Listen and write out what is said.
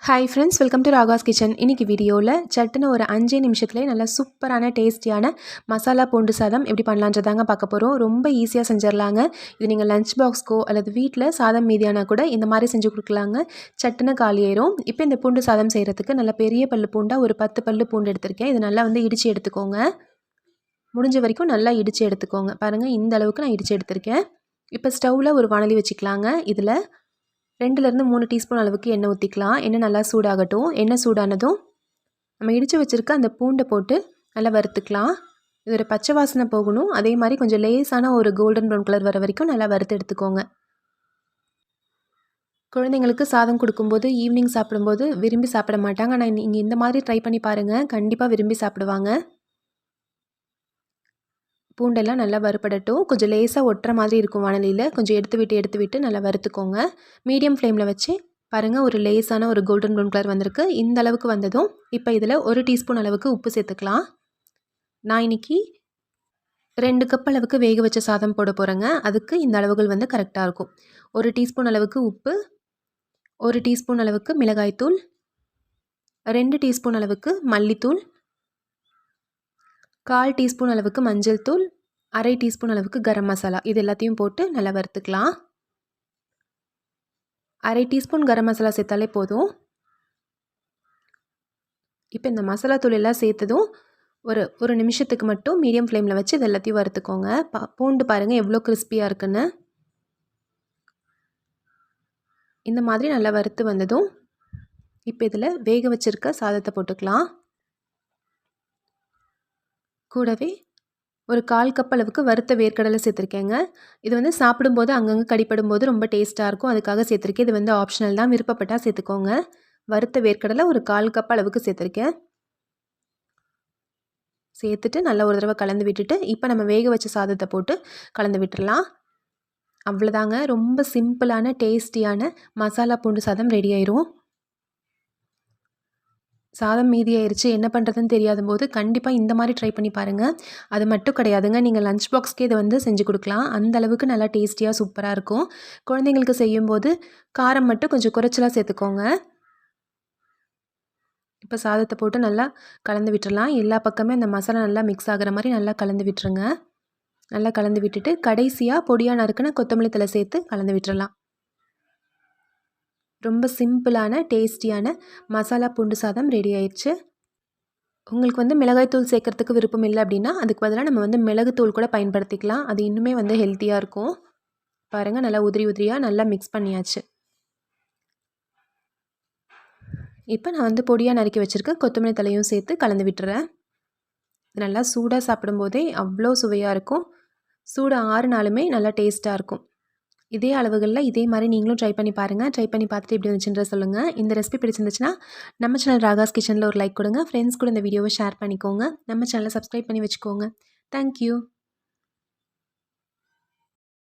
Hi friends, welcome to Raga's kitchen. இன்றைக்கி வீடியோவில் சட்டுன்னு ஒரு 5 நிமிஷத்துலேயே நல்லா சூப்பரான டேஸ்டியான மசாலா பூண்டு சாதம் எப்படி பண்ணலான்றதாங்க பார்க்க போகிறோம். ரொம்ப ஈஸியாக செஞ்சிடலாங்க. இது நீங்கள் லஞ்ச் பாக்ஸ்க்கோ அல்லது வீட்டில் சாதம் மீதியானா கூட இந்த மாதிரி செஞ்சு கொடுக்கலாங்க. சட்டுன்னு காலியாயிரும். இப்போ இந்த பூண்டு சாதம் செய்கிறதுக்கு நல்ல பெரிய பல்லு பூண்டாக ஒரு 10 பல்லு பூண்டு எடுத்திருக்கேன். இது நல்லா இடித்து எடுத்துக்கோங்க. முடிஞ்ச வரைக்கும் நல்லா இடித்து எடுத்துக்கோங்க. பாருங்கள், இந்த அளவுக்கு நான் இடித்து எடுத்திருக்கேன். இப்போ ஸ்டவ்வில் ஒரு வாணலி வச்சுக்கலாங்க. இதில் 2லேருந்து 3 டீஸ்பூன் அளவுக்கு எண்ணெய் ஊற்றிக்கலாம். எண்ணெய் நல்லா சூடாகட்டும். எண்ணெய் சூடானதும் நம்ம இடித்து வச்சுருக்க அந்த பூண்டை போட்டு நல்லா வறுத்துக்கலாம். இது ஒரு பச்சை வாசனை போகணும். அதே மாதிரி கொஞ்சம் லேசான ஒரு கோல்டன் ப்ரௌன் கலர் வர வரைக்கும் நல்லா வறுத்து எடுத்துக்கோங்க. குழந்தைங்களுக்கு சாதம் கொடுக்கும்போது ஈவினிங் சாப்பிடும்போது விரும்பி சாப்பிட மாட்டாங்க. ஆனால் நீங்கள் இந்த மாதிரி ட்ரை பண்ணி பாருங்கள், கண்டிப்பாக விரும்பி சாப்பிடுவாங்க. பூண்டெல்லாம் நல்லா வறுபடட்டும். கொஞ்சம் லேசாக ஒட்டுற மாதிரி இருக்கும் வாணலியில். கொஞ்சம் எடுத்து விட்டு நல்லா வறுத்துக்கோங்க. மீடியம் ஃப்ளேமில் வச்சு பாருங்கள், ஒரு லேசான ஒரு கோல்டன் ப்ரௌன் கலர் வந்திருக்கு. இந்த அளவுக்கு வந்ததும் இப்போ இதில் 1 டீஸ்பூன் அளவுக்கு உப்பு சேர்த்துக்கலாம். நான் இன்றைக்கி 2 கப் அளவுக்கு வேக வச்ச சாதம் போட போகிறேங்க. அதுக்கு இந்த அளவுகள் கரெக்டாக இருக்கும். 1 டீஸ்பூன் அளவுக்கு உப்பு, 1 டீஸ்பூன் அளவுக்கு மிளகாய்த்தூள், 2 டீஸ்பூன் அளவுக்கு மல்லித்தூள், 1/4 டீஸ்பூன் அளவுக்கு மஞ்சள் தூள், 1/2 டீஸ்பூன் அளவுக்கு கரம் மசாலா, இது எல்லாத்தையும் போட்டு நல்லா வறுத்துக்கலாம். 1/2 டீஸ்பூன் கரம் மசாலா சேர்த்தாலே போதும். இப்போ இந்த மசாலா தூள் எல்லாம் சேர்த்ததும் ஒரு நிமிஷத்துக்கு மட்டும் மீடியம் ஃப்ளேமில் வச்சு இது எல்லாத்தையும் வறுத்துக்கோங்க. பூண்டு பாருங்கள் எவ்வளோ கிறிஸ்பியாக இருக்குன்னு. இந்த மாதிரி நல்லா வறுத்து வந்ததும் இப்போ இதில் வேக வச்சுருக்க சாதத்தை போட்டுக்கலாம். கூடவே ஒரு 1/4 கப் அளவுக்கு வறுத்த வேர்க்கடலை சேர்த்துருக்கேங்க. இது சாப்பிடும்போது அங்கங்கே கடிப்படும் போது ரொம்ப டேஸ்ட்டாக இருக்கும். அதுக்காக சேர்த்துருக்கேன். இது ஆப்ஷனல் தான், விருப்பப்பட்டால் சேர்த்துக்கோங்க. வறுத்த வேர்க்கடலை ஒரு 1/4 கப் அளவுக்கு சேர்த்துருக்கேன். சேர்த்துட்டு நல்லா ஒரு தடவை கலந்து விட்டுட்டு இப்போ நம்ம வேக வச்ச சாதத்தை போட்டு கலந்து விட்டுடலாம். அவ்வளோதாங்க, ரொம்ப சிம்பிளான டேஸ்டியான மசாலா பூண்டு சாதம் ரெடி ஆயிரும். சாதம் மீதி ஆயிடுச்சு, என்ன பண்ணுறதுன்னு தெரியாத போது கண்டிப்பாக இந்த மாதிரி ட்ரை பண்ணி பாருங்கள். அது மட்டும் கிடையாதுங்க, நீங்கள் லஞ்ச் பாக்ஸ்க்கே இதை செஞ்சு கொடுக்கலாம். அந்த அளவுக்கு நல்லா டேஸ்டியாக சூப்பராக இருக்கும். குழந்தைங்களுக்கு செய்யும்போது காரம் மட்டும் கொஞ்சம் குறைச்சலாக சேர்த்துக்கோங்க. இப்போ சாதத்தை போட்டு நல்லா கலந்து விட்டுறலாம். எல்லா பக்கமே அந்த மசாலா நல்லா மிக்ஸ் ஆகிற மாதிரி நல்லா கலந்து விட்டுருங்க. நல்லா கலந்து விட்டுட்டு கடைசியாக பொடியாக நறுக்குன கொத்தமல்லி தழை சேர்த்து கலந்து விட்டுறலாம். ரொம்ப சிம்பிளான டேஸ்டியான மசாலா பூண்டு சாதம் ரெடி ஆயிடுச்சு. உங்களுக்கு மிளகாய்த்தூள் சேர்க்கறதுக்கு விருப்பம் இல்லை அப்படின்னா அதுக்கு பதிலாக நம்ம மிளகுத்தூள் கூட பயன்படுத்திக்கலாம். அது இன்னுமே ஹெல்த்தியாக இருக்கும். பாருங்கள், நல்லா உதிரியாக நல்லா மிக்ஸ் பண்ணியாச்சு. இப்போ நான் பொடியாக நறுக்கி வச்சுருக்க கொத்தமல்லி தலையும் சேர்த்து கலந்து விட்டுறேன். நல்லா சூடாக சாப்பிடும்போதே அவ்வளோ சுவையாக இருக்கும். சூடு ஆறுனாலுமே நல்லா டேஸ்ட்டாக இருக்கும். இதே அளவுகளில் இதே மாதிரி நீங்களும் ட்ரை பண்ணி பாருங்கள். ட்ரை பண்ணி பார்த்துட்டு எப்படி இருந்துச்சுன்ற சொல்லுங்கள். இந்த ரெசிபி பிடிச்சிருந்துச்சுன்னா நம்ம சேனல் ராகாஸ் கிச்சனில் ஒரு லைக் கொடுங்க. ஃப்ரெண்ட்ஸ் கூட இந்த வீடியோவை ஷேர் பண்ணிக்கோங்க. நம்ம சேனலை சப்ஸ்கிரைப் பண்ணி வச்சுக்கோங்க. தேங்க்யூ.